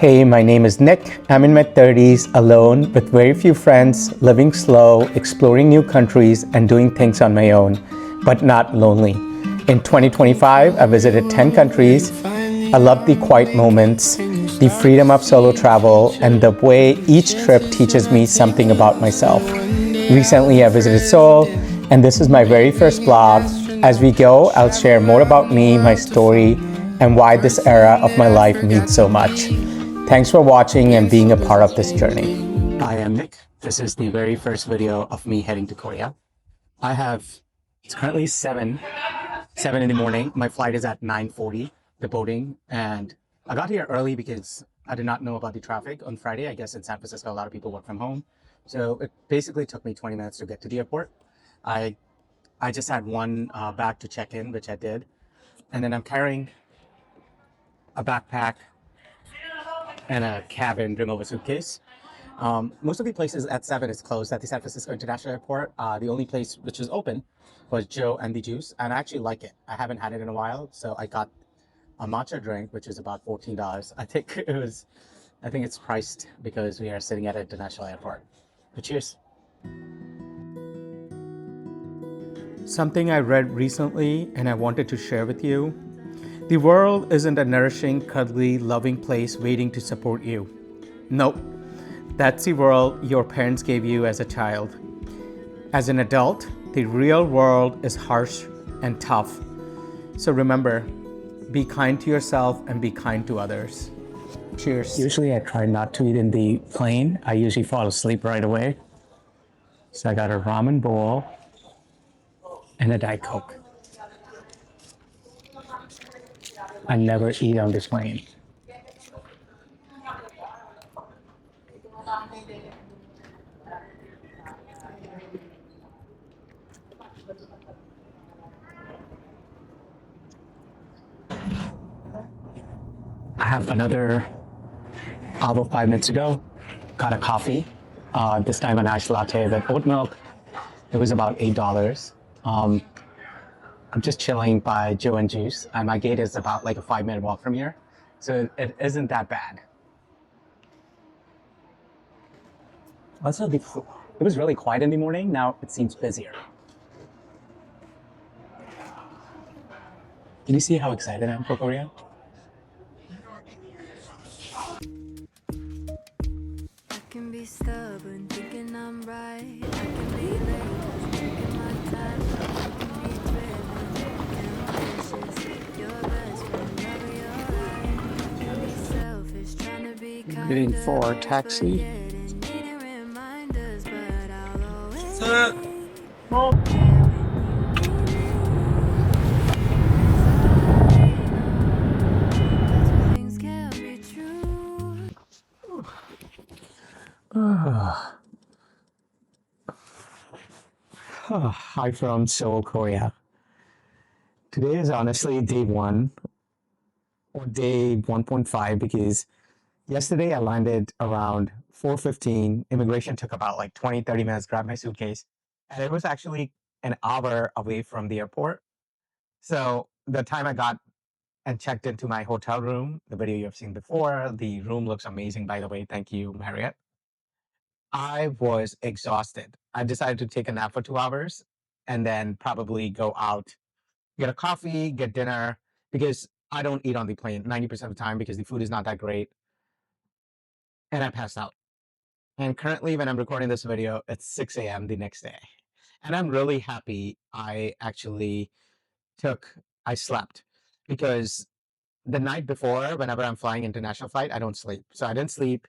Hey, my name is Nick. I'm in my 30s, alone, with very few friends, living slow, exploring new countries, and doing things on my own, but not lonely. In 2025, I visited 10 countries. I love the quiet moments, the freedom of solo travel, and the way each trip teaches me something about myself. Recently, I visited Seoul, and this is my very first vlog. As we go, I'll share more about me, my story, and why this era of my life means so much. Thanks for watching and being a part of this journey. I am Nick. This is the very first video of me heading to Korea. It's currently 7 in the morning. My flight is at 9:40, the boarding, and I got here early because I did not know about the traffic on Friday. I guess in San Francisco, a lot of people work from home. So it basically took me 20 minutes to get to the airport. I just had one bag to check in, which I did. And then I'm carrying a backpack and a cabin removal suitcase. Most of the places at 7 is closed at the San Francisco International Airport. The only place which is open was Joe and the Juice, and I actually like it. I haven't had it in a while, so I got a matcha drink, which is about $14. I think it's priced because we are sitting at an international airport. But cheers. Something I read recently and I wanted to share with you. The world isn't a nourishing, cuddly, loving place waiting to support you. Nope. That's the world your parents gave you as a child. As an adult, the real world is harsh and tough. So remember, be kind to yourself and be kind to others. Cheers. Usually I try not to eat in the plane. I usually fall asleep right away. So I got a ramen bowl and a Diet Coke. I never eat on this plane. I have another hour, 5 minutes ago, got a coffee. This time an iced latte with oat milk. It was about $8. I'm just chilling by Joe and Juice, and my gate is about like a 5-minute walk from here, so it isn't that bad. Also, it was really quiet in the morning. Now it seems busier. Can you see how excited I am for Korea? I can be stubborn, thinking I'm right. I can be late, taking my time. I can be driven, ambitious. Your best friend, never your life. I can be selfish, trying to be kind. Waiting for a taxi. Needing reminders, but I'll always things can't be true. Hi from Seoul, Korea. Today is honestly day 1 or day 1.5 because yesterday I landed around 4:15. Immigration took about like 20-30 minutes, grabbed my suitcase, and it was actually an hour away from the airport. So the time I got and checked into my hotel room, the video you've seen before, the room looks amazing, by the way. Thank you, Marriott. I was exhausted. I decided to take a nap for 2 hours and then probably go out, get a coffee, get dinner, because I don't eat on the plane 90% of the time because the food is not that great. And I passed out. And currently, when I'm recording this video, it's 6 a.m. the next day. And I'm really happy I actually I slept because the night before, whenever I'm flying international flight, I don't sleep. So I didn't sleep.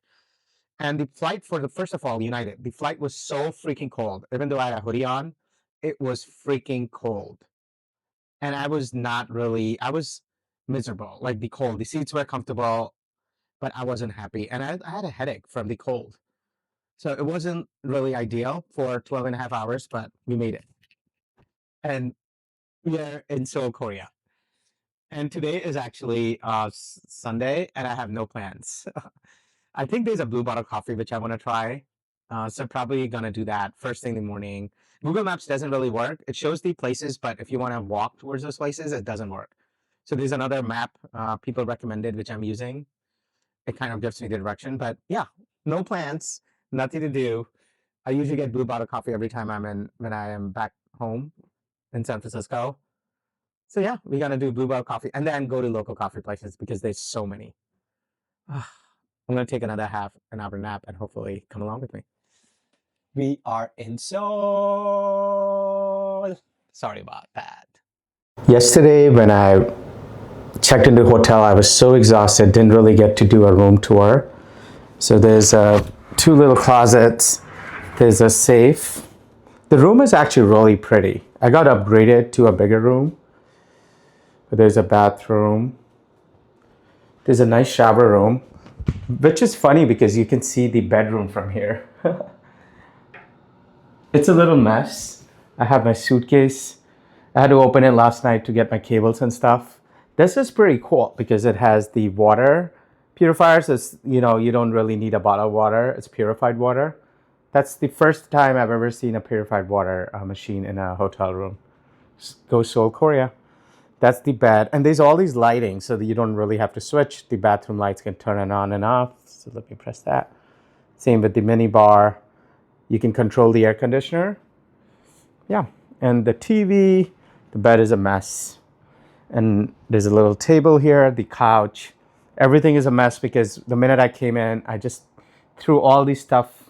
And the flight first of all, United, the flight was so freaking cold. Even though I had a hoodie on, it was freaking cold. And I was miserable, like the cold. The seats were comfortable, but I wasn't happy. And I had a headache from the cold. So it wasn't really ideal for 12 and a half hours, but we made it. And we are in Seoul, Korea. And today is actually Sunday, and I have no plans. I think there's a blue bottle coffee which I want to try. So probably gonna do that first thing in the morning. Google Maps doesn't really work. It shows the places, but if you want to walk towards those places, it doesn't work. So there's another map people recommended which I'm using. it kind of gives me the direction. But yeah, no plans, nothing to do. I usually get Blue Bottle coffee every time when I am back home in San Francisco. So yeah, we're gonna do Blue Bottle coffee and then go to local coffee places because there's so many. I'm gonna take another half an hour nap and hopefully come along with me. We are in Seoul. Sorry about that. Yesterday, when I checked into the hotel, I was so exhausted, didn't really get to do a room tour. So there's two little closets, there's a safe. The room is actually really pretty. I got upgraded to a bigger room. There's a bathroom. There's a nice shower room, which is funny because you can see the bedroom from here. It's a little mess. I have my suitcase. I had to open it last night to get my cables and stuff. This is pretty cool because it has the water purifiers. It's, you know, you don't really need a bottle of water. It's purified water. That's the first time I've ever seen a purified water machine in a hotel room. Go Seoul, Korea. That's the bed. And there's all these lighting so that you don't really have to switch. The bathroom lights can turn it on and off. So let me press that. Same with the mini bar. You can control the air conditioner. Yeah. And the TV, the bed is a mess. And there's a little table here, the couch. Everything is a mess because the minute I came in, I just threw all these stuff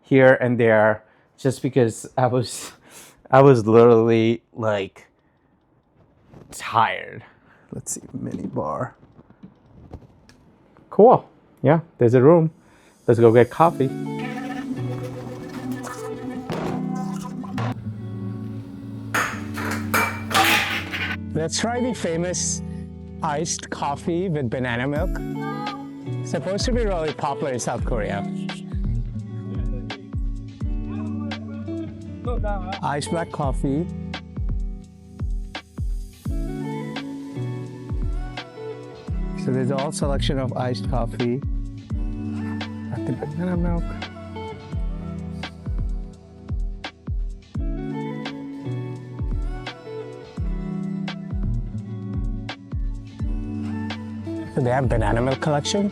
here and there just because I was literally like tired. Let's see, mini bar. Cool. Yeah, there's a room. Let's go get coffee. Let's try the famous iced coffee with banana milk. Supposed to be really popular in South Korea. Iced black coffee. So there's all selection of iced coffee. Got the banana milk. So they have banana milk collection.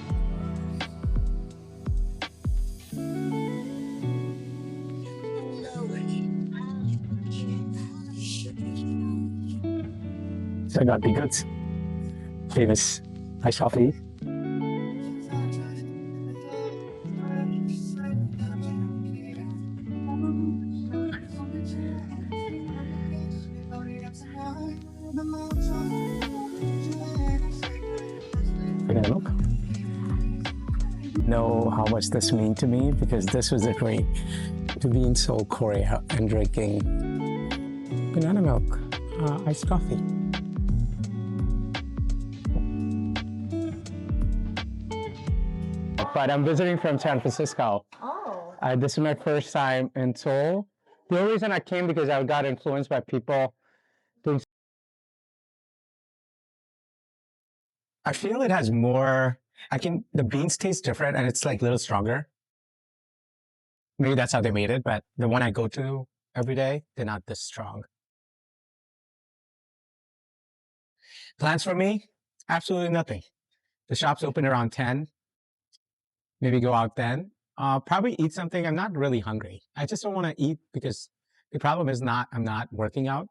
So I got the goods. Famous iced coffee. Banana milk. Know how much this means to me because this was a dream to be in Seoul, Korea and drinking banana milk iced coffee. But I'm visiting from San Francisco. Oh. This is my first time in Seoul. The only reason I came because I got influenced by people doing. I feel it has more. The beans taste different and it's like a little stronger. Maybe that's how they made it, but the one I go to every day, they're not this strong. Plans for me? Absolutely nothing. The shop's open around 10. Maybe go out then. Probably eat something. I'm not really hungry. I just don't want to eat because the problem is I'm not working out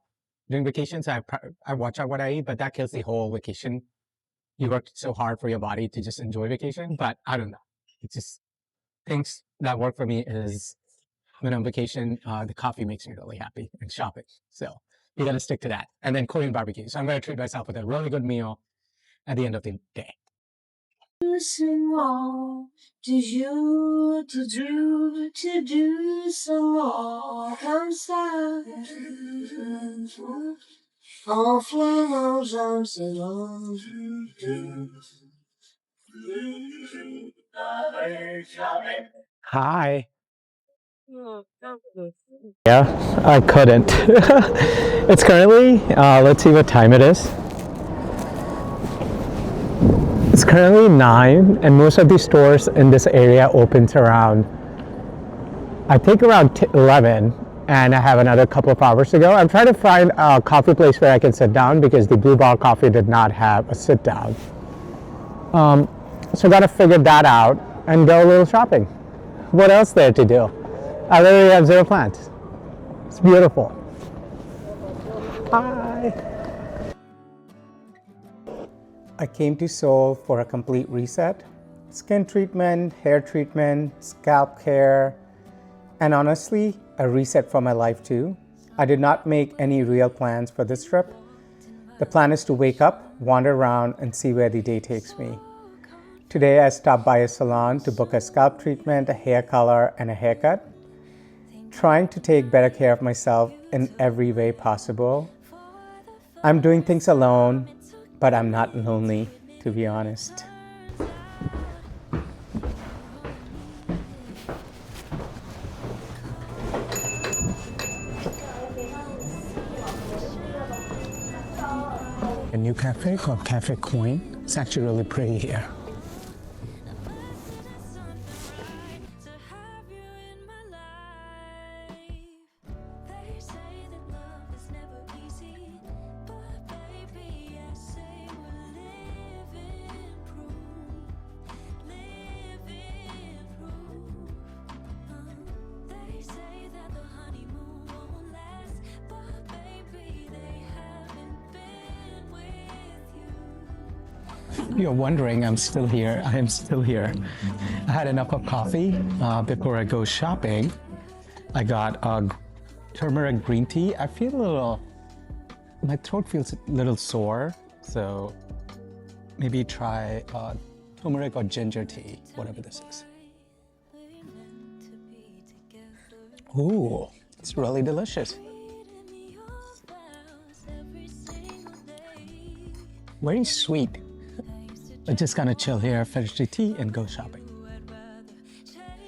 during vacations. I watch out what I eat, but that kills the whole vacation. You work so hard for your body to just enjoy vacation, but I don't know. It's just things that work for me is when I'm on vacation, the coffee makes me really happy and shopping. So you got to stick to that. And then Korean barbecue. So I'm going to treat myself with a really good meal at the end of the day. To do some more. Comme ça. En flânant, j'aime c'est long. Hi. Yeah, I couldn't. It's currently, let's see what time it is. It's currently 9 and most of the stores in this area opens around, I think around 11, and I have another couple of hours to go. I'm trying to find a coffee place where I can sit down because the Blue Bar Coffee did not have a sit down. So gotta figure that out and go a little shopping. What else there to do? I literally have zero plans. It's beautiful. Hi. I came to Seoul for a complete reset. Skin treatment, hair treatment, scalp care, and honestly, a reset for my life too. I did not make any real plans for this trip. The plan is to wake up, wander around, and see where the day takes me. Today I stopped by a salon to book a scalp treatment, a hair color, and a haircut. Trying to take better care of myself in every way possible. I'm doing things alone, but I'm not lonely, to be honest. A new cafe called Cafe Coin. It's actually really pretty here. You're wondering, I'm still here. I am still here. I had enough of coffee before I go shopping. I got a turmeric green tea. I feel a little, my throat feels a little sore, so maybe try turmeric or ginger tea, whatever this is. Ooh, it's really delicious. Very sweet. I'm just gonna chill here, finish the tea, and go shopping.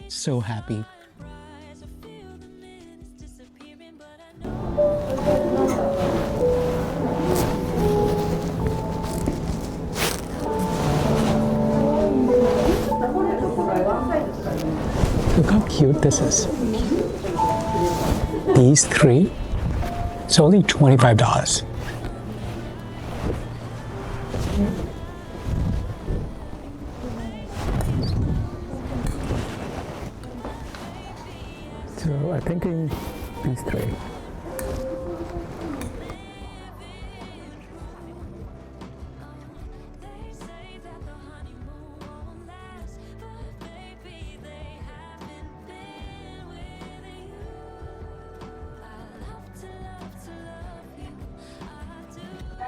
So happy. Look how cute this is. These three, it's only $25. So I'm thinking these three.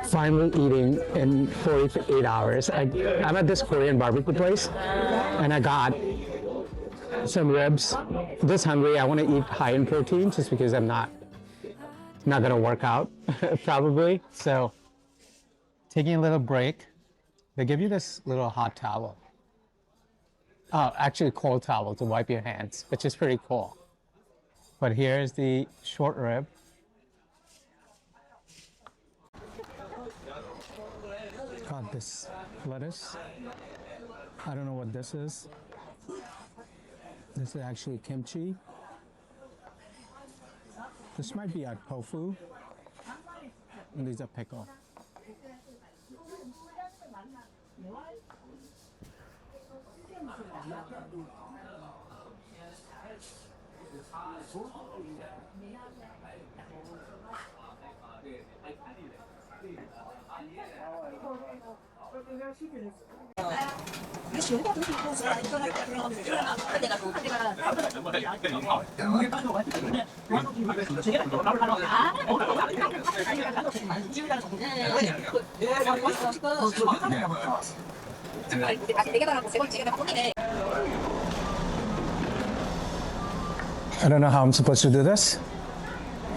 Finally eating in 48 hours. I'm at this Korean barbecue place and I got some ribs. This hungry, I want to eat high in protein just because I'm not gonna work out probably. So taking a little break. They give you this little hot towel. Oh, actually cold towel to wipe your hands, which is pretty cool. But here's the short rib. Got this lettuce. I don't know what this is. This is actually kimchi. This might be a tofu. And these are pickle. I don't know how I'm supposed to do this,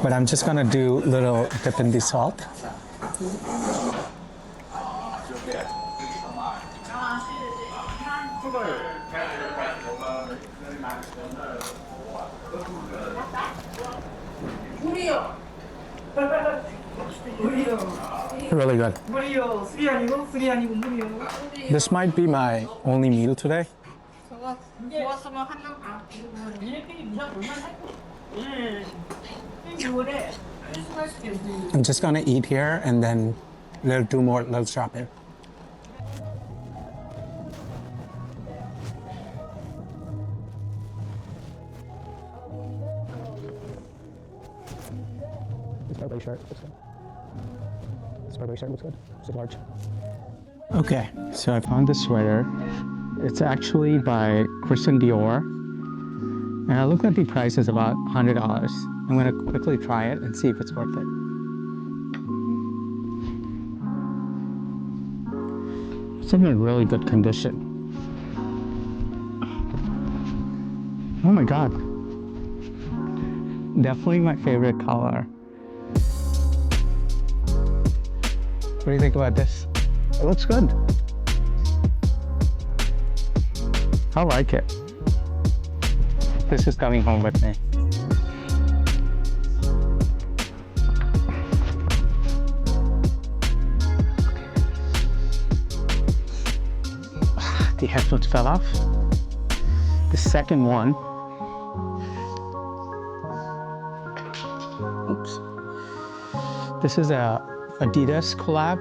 but I'm just gonna do a little dip in the salt. Really good. This might be my only meal today. I'm just gonna eat here and then do more little shopping. Burberry shirt looks good. This Burberry shirt looks good. It's large. Okay, so I found this sweater. It's actually by Christian Dior. And I looked at the price is about $100. I'm gonna quickly try it and see if it's worth it. It's in really good condition. Oh my god. Definitely my favorite color. What do you think about this? It looks good. I like it. This is coming home with me. The headphones fell off. The second one. Oops. This is a Adidas collab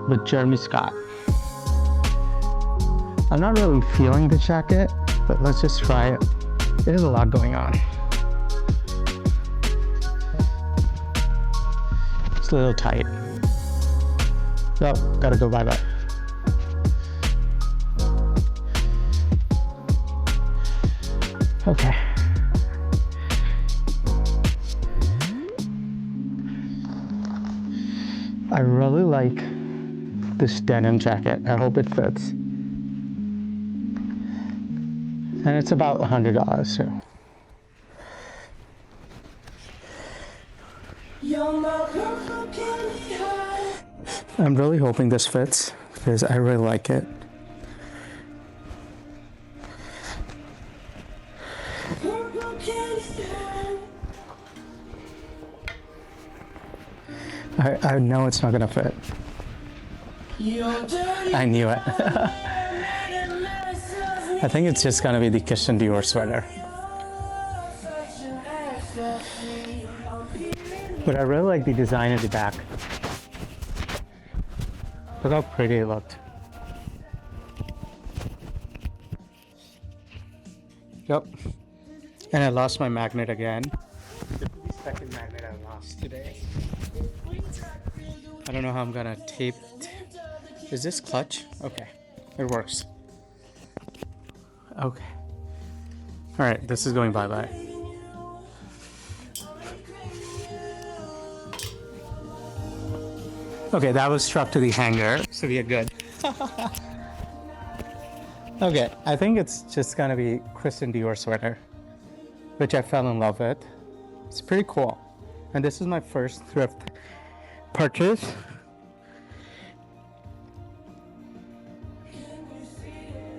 with Jeremy Scott. I'm not really feeling the jacket, but let's just try it. There's a lot going on. It's a little tight. Oh, gotta go bye-bye. Okay. I really like this denim jacket. I hope it fits. And it's about $100, so. I'm really hoping this fits because I really like it. I know it's not gonna fit. I knew it. I think it's just gonna be the Christian Dior sweater. But I really like the design at the back. Look how pretty it looked. Yep. And I lost my magnet again. The second magnet I lost today. I don't know how I'm gonna tape it. Is this clutch? Okay, it works. Okay. All right, this is going bye-bye. Okay, that was strapped to the hanger, so we are good. Okay, I think it's just gonna be Christian Dior sweater, which I fell in love with. It's pretty cool. And this is my first thrift purchase.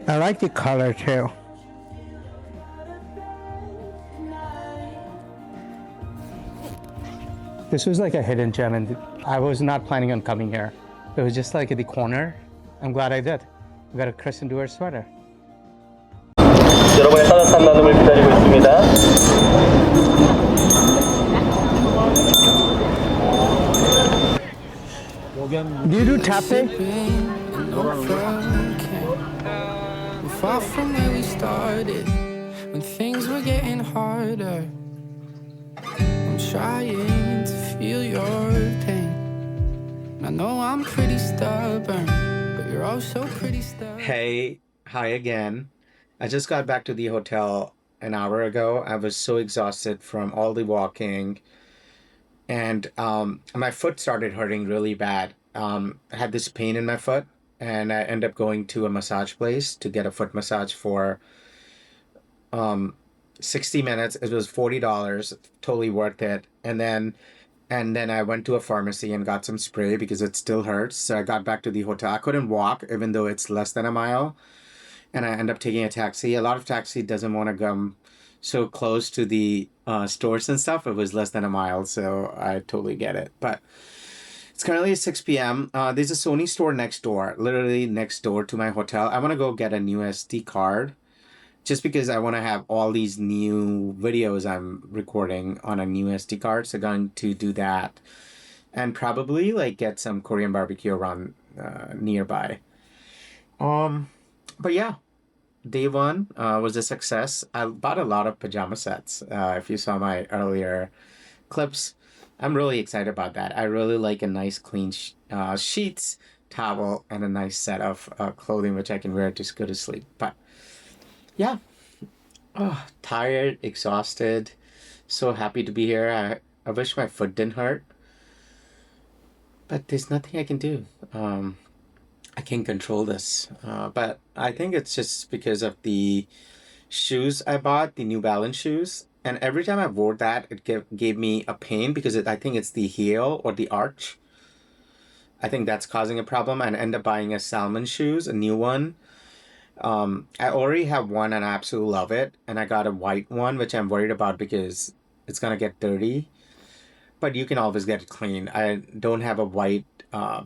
I like the color too. This was like a hidden gem and I was not planning on coming here. It was just like at the corner. I'm glad I did. I got a Christian Dior sweater. 여러분의 따뜻한 나눔을 기다리고 있습니다. Do you do tapping? Far from where we started, when things were getting harder. I'm trying to feel your pain. I know I'm pretty stubborn, but you're also pretty stubborn. Hey, hi again. I just got back to the hotel an hour ago. I was so exhausted from all the walking, and my foot started hurting really bad. I had this pain in my foot, and I ended up going to a massage place to get a foot massage for 60 minutes. It was $40, totally worth it. And then I went to a pharmacy and got some spray because it still hurts. So I got back to the hotel. I couldn't walk, even though it's less than a mile. And I ended up taking a taxi. A lot of taxi doesn't want to come so close to the stores and stuff. It was less than a mile, so I totally get it. But it's currently 6 p.m. There's a Sony store next door, literally next door to my hotel. I want to go get a new SD card just because I want to have all these new videos I'm recording on a new SD card. So I'm going to do that and probably like get some Korean barbecue around nearby. But yeah, day one was a success. I bought a lot of pajama sets. If you saw my earlier clips. I'm really excited about that. I really like a nice clean sheets, towel, and a nice set of clothing which I can wear to go to sleep. But yeah, tired, exhausted, so happy to be here. I wish my foot didn't hurt, but there's nothing I can do. I can't control this, but I think it's just because of the shoes I bought, the New Balance shoes. And every time I wore that, it gave me a pain because I think it's the heel or the arch. I think that's causing a problem. And I end up buying a Salmon shoes, a new one. I already have one and I absolutely love it. And I got a white one, which I'm worried about because it's going to get dirty. But you can always get it clean. I don't have a white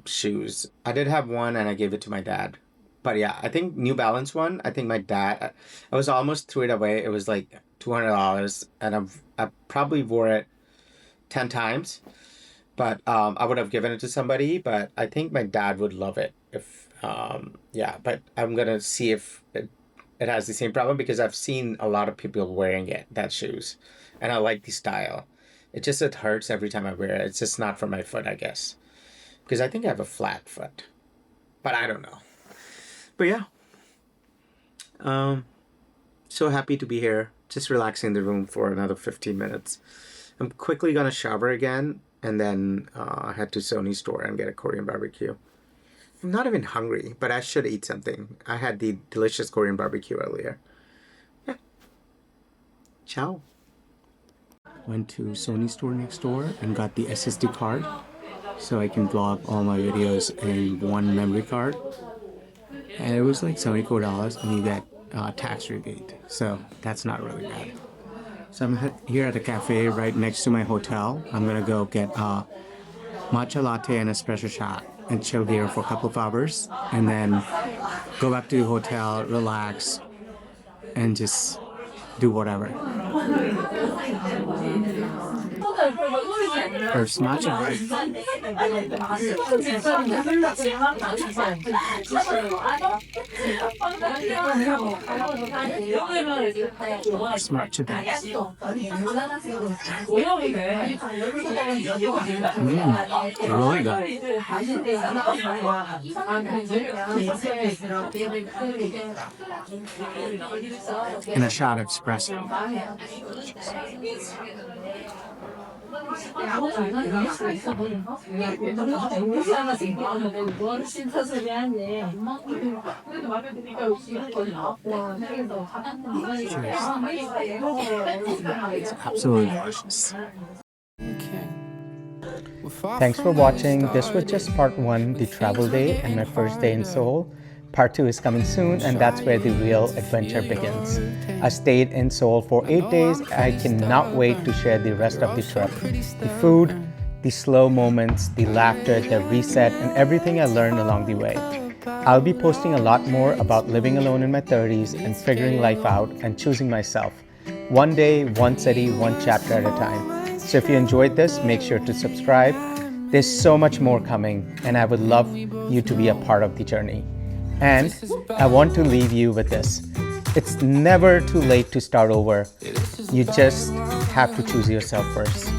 shoes. I did have one and I gave it to my dad. But yeah, I think New Balance one, I think my dad, I was almost threw it away. It was like $200 and I probably wore it 10 times. But I would have given it to somebody, but I think my dad would love it if, yeah, but I'm going to see if it has the same problem because I've seen a lot of people wearing that shoes, and I like the style. It hurts every time I wear it. It's just not for my foot, I guess, because I think I have a flat foot, but I don't know. But yeah, so happy to be here, just relaxing in the room for another 15 minutes. I'm quickly going to shower again. And then head to Sony's store and get a Korean barbecue. I'm not even hungry, but I should eat something. I had the delicious Korean barbecue earlier. Yeah. Ciao. Went to Sony's store next door and got the SSD card so I can vlog all my videos in one memory card. And it was like $74 and you get tax rebate. So that's not really bad. So I'm here at a cafe right next to my hotel. I'm gonna go get a matcha latte and espresso shot and chill here for a couple of hours and then go back to the hotel, relax, and just do whatever. First matcha break. First matcha break. Really good. And a shot of espresso. It's absolutely delicious. Thanks for watching. This was just part 1, the travel day and my first day in Seoul. Part 2 is coming soon, and that's where the real adventure begins. I stayed in Seoul for 8 days. I cannot wait to share the rest of the trip. The food, the slow moments, the laughter, the reset, and everything I learned along the way. I'll be posting a lot more about living alone in my 30s and figuring life out and choosing myself. One day, one city, one chapter at a time. So if you enjoyed this, make sure to subscribe. There's so much more coming, and I would love you to be a part of the journey. And I want to leave you with this. It's never too late to start over. You just have to choose yourself first.